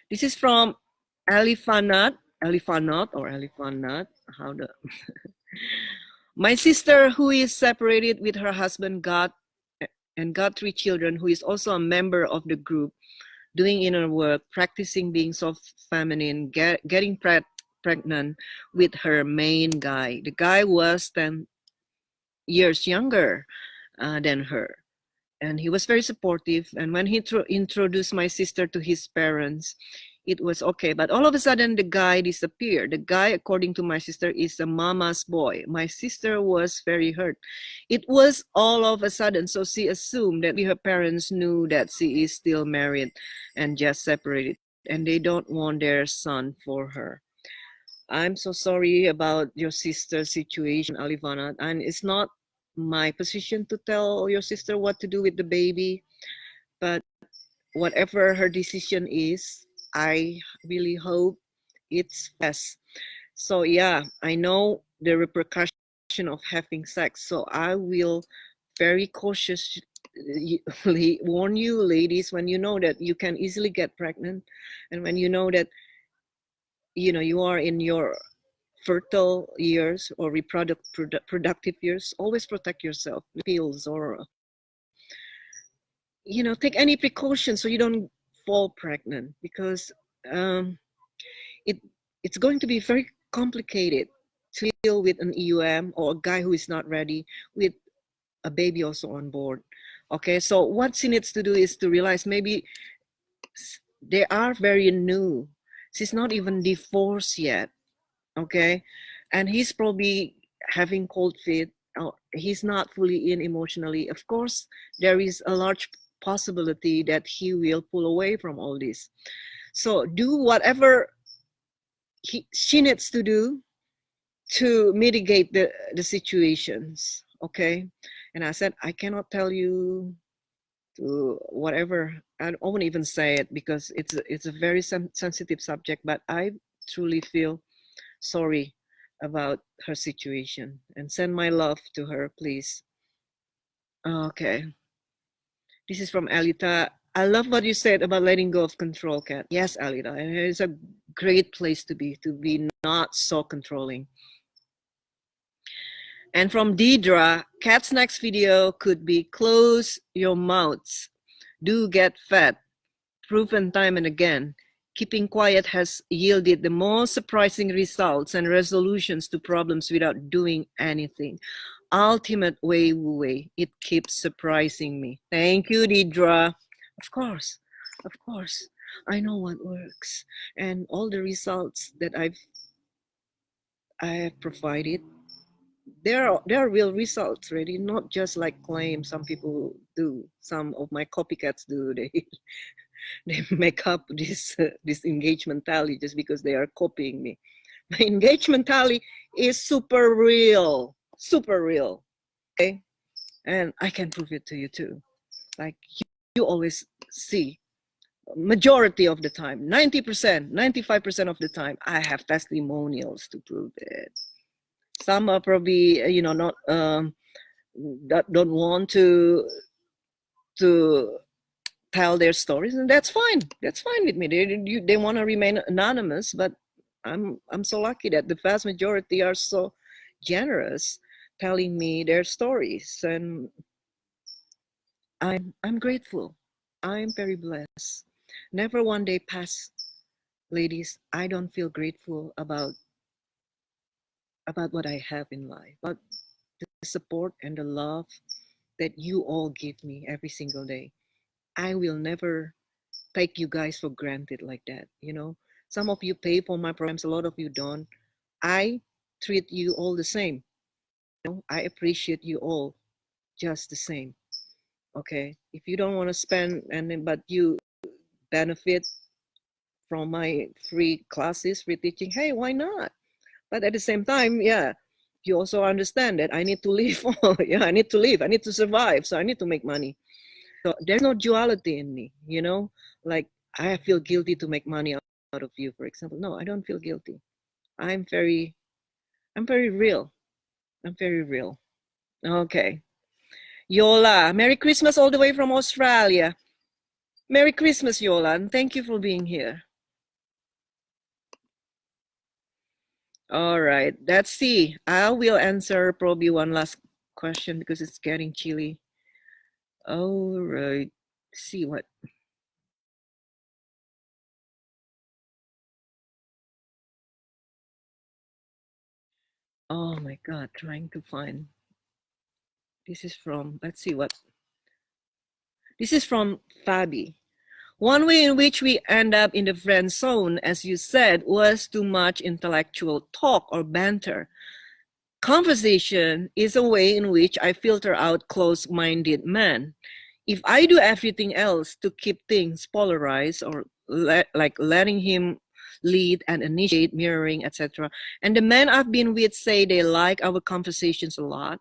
This is from Alifanat, how the my sister who is separated with her husband got 3 children, who is also a member of the group, doing inner work, practicing being soft feminine, getting pregnant with her main guy. The guy was 10 years younger than her. And he was very supportive. And when he introduced my sister to his parents, it was okay. But all of a sudden, the guy disappeared. The guy, according to my sister, is a mama's boy. My sister was very hurt. It was all of a sudden. So she assumed that her parents knew that she is still married and just separated, and they don't want their son for her. I'm so sorry about your sister's situation, Alivana. And it's not my position to tell your sister what to do with the baby, but whatever her decision is, I really hope it's best. So yeah, I know the repercussion of having sex, so I will very cautiously warn you, ladies, when you know that you can easily get pregnant, and when you know that you are in your fertile years or productive years, always protect yourself, pills, or take any precautions so you don't fall pregnant, because it it's going to be very complicated to deal with an EUM or a guy who is not ready with a baby also on board. Okay, so what she needs to do is to realize maybe they are very new. She's not even divorced yet. Okay, and he's probably having cold feet. He's not fully in emotionally. Of course, there is a large possibility that he will pull away from all this. So do whatever she needs to do to mitigate the situations. Okay, and I said I cannot tell you to whatever. I won't even say it because it's a very sensitive subject. But I truly feel sorry about her situation, and send my love to her, please. Okay. This is from Alita. I love what you said about letting go of control, Kat. Yes, Alita. And it's a great place to be not so controlling. And from Deidra, Kat's next video could be close your mouths. Do get fat. Proven time and again. Keeping quiet has yielded the most surprising results and resolutions to problems without doing anything. Ultimate way wu way. It keeps surprising me. Thank you, Deidra. Of course. I know what works. And all the results that I have provided, there are real results already, not just like claims some people do. Some of my copycats do. They make up this engagement tally just because they are copying me. My engagement tally is super real. Okay, and I can prove it to you too. Like you always see, majority of the time, 90%, 95% of the time, I have testimonials to prove it. Some are probably not that don't want to tell their stories, and that's fine. That's fine with me. They want to remain anonymous, but I'm so lucky that the vast majority are so generous telling me their stories, and I'm grateful. I'm very blessed. Never one day pass, ladies, I don't feel grateful about what I have in life, about the support and the love that you all give me every single day. I will never take you guys for granted like that. You know, some of you pay for my programs, a lot of you don't. I treat you all the same. You know, I appreciate you all just the same. Okay, if you don't want to spend and then but you benefit from my free classes, free teaching, hey, why not? But at the same time, yeah, you also understand that I need to live. Yeah, I need to live. I need to survive. So I need to make money. So there's no duality in me, you know, like I feel guilty to make money out of you, for example. No, I don't feel guilty. I'm very, I'm very real. I'm very real. Okay. Yola, Merry Christmas all the way from Australia. Merry Christmas, Yola, and thank you for being here. All right, let's see. I will answer probably one last question because it's getting chilly. All right, see what. Oh my God, trying to find. This is from, let's see what. This is from Fabi. One way in which we end up in the friend zone, as you said, was too much intellectual talk or banter. Conversation is a way in which I filter out close-minded men. If I do everything else to keep things polarized or like letting him lead and initiate, mirroring, etc., and the men I've been with say they like our conversations a lot,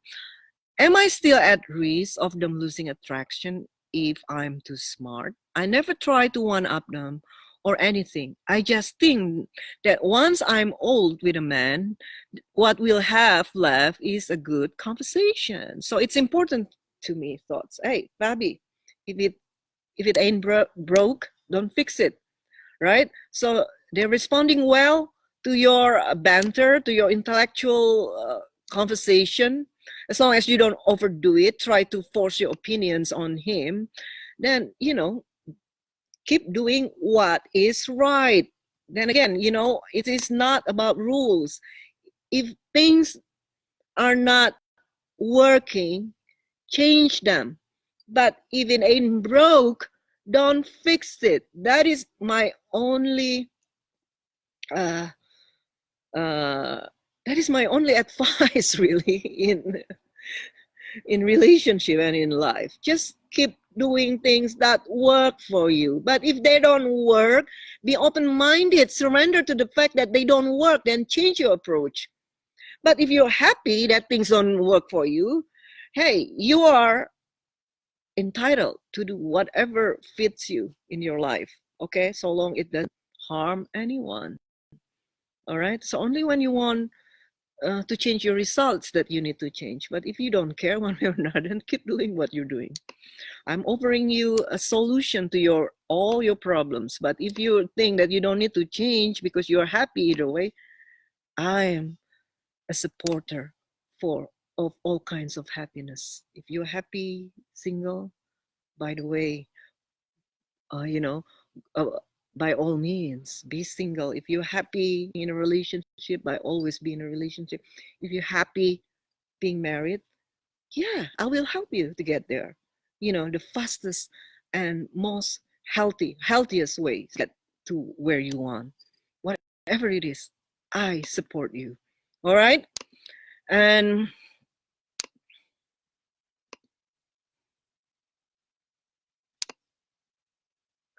am I still at risk of them losing attraction if I'm too smart? I never try to one up them or anything. I just think that once I'm old with a man, what we'll have left is a good conversation. So it's important to me. Thoughts. Hey, Fabi, if it ain't broke, don't fix it, right? So they're responding well to your banter, to your intellectual conversation. As long as you don't overdo it, try to force your opinions on him, then, you know, keep doing what is right. Then again, you know, it is not about rules. If things are not working, change them. But if it ain't broke, don't fix it. That is my only uh, uh, that is my only advice really in relationship and in life. Just keep doing things that work for you. But if they don't work, be open-minded, surrender to the fact that they don't work, then change your approach. But if you're happy that things don't work for you, hey, you are entitled to do whatever fits you in your life, okay? So long it doesn't harm anyone. All right, so only when you want to change your results that you need to change. But if you don't care one way or another, then keep doing what you're doing. I'm offering you a solution to all your problems. But if you think that you don't need to change because you're happy either way, I am a supporter of all kinds of happiness. If you're happy single, by the way, you know, uh, by all means, be single. If you're happy in a relationship, by always be in a relationship. If you're happy being married, yeah, I will help you to get there. You know, the fastest and most healthiest way to get to where you want. Whatever it is, I support you. All right? And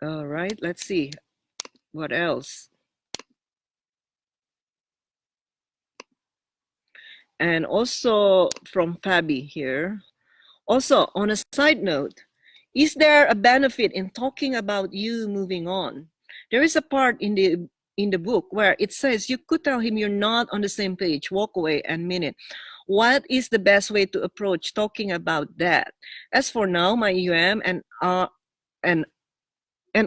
all right, let's see what else. And also from Fabi here. Also, on a side note, is there a benefit in talking about you moving on? There is a part in the book where it says you could tell him you're not on the same page, walk away and mean it. What is the best way to approach talking about that? As for now, my UM and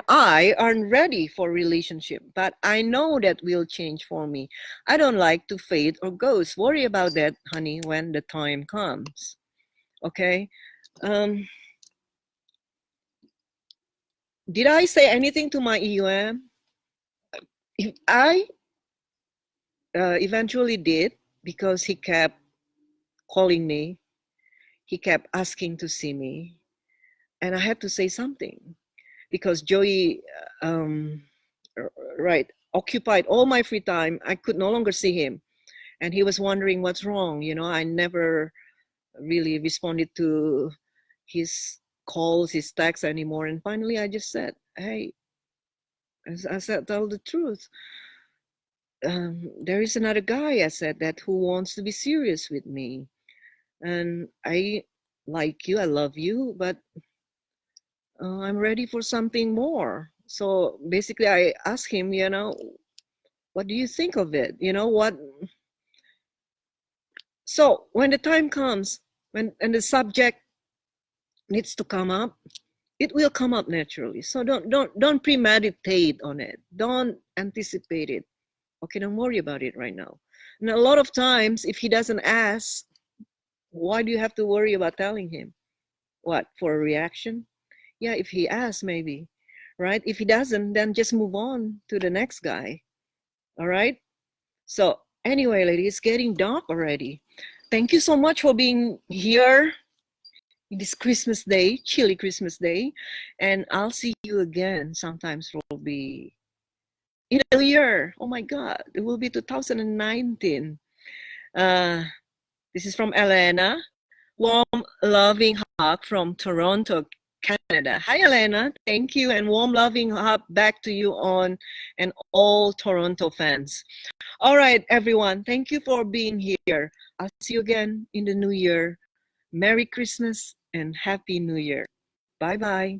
I aren't ready for relationship, but I know that will change for me. I don't like to fade or ghost. Worry about that, honey, when the time comes. Okay. Um, Did I say anything to my EUM? If I eventually did, because he kept calling me, he kept asking to see me, and I had to say something because Joey, right, occupied all my free time. I could no longer see him, and he was wondering what's wrong. You know, I never really responded to his calls, his texts anymore. And finally, I just said, "Hey," I said, "tell the truth. There is another guy," I said, "that who wants to be serious with me, and I like you, I love you, but I'm ready for something more." So basically, I asked him, you know, what do you think of it? You know what? So when the time comes, when and the subject needs to come up, it will come up naturally. So don't premeditate on it. Don't anticipate it. Okay, don't worry about it right now. And a lot of times, if he doesn't ask, why do you have to worry about telling him? What, for a reaction? Yeah, if he asks, maybe, right? If he doesn't, then just move on to the next guy. All right. So anyway, ladies, it's getting dark already. Thank you so much for being here this Christmas Day, chilly Christmas Day, and I'll see you again. Sometimes will be in a year. Oh my God, it will be 2019. Uh, this is from Elena. Warm, loving hug from Toronto, Canada. Hi, Elena. Thank you, and warm, loving hug back to you on and all Toronto fans. All right, everyone. Thank you for being here. I'll see you again in the new year. Merry Christmas and Happy New Year. Bye-bye.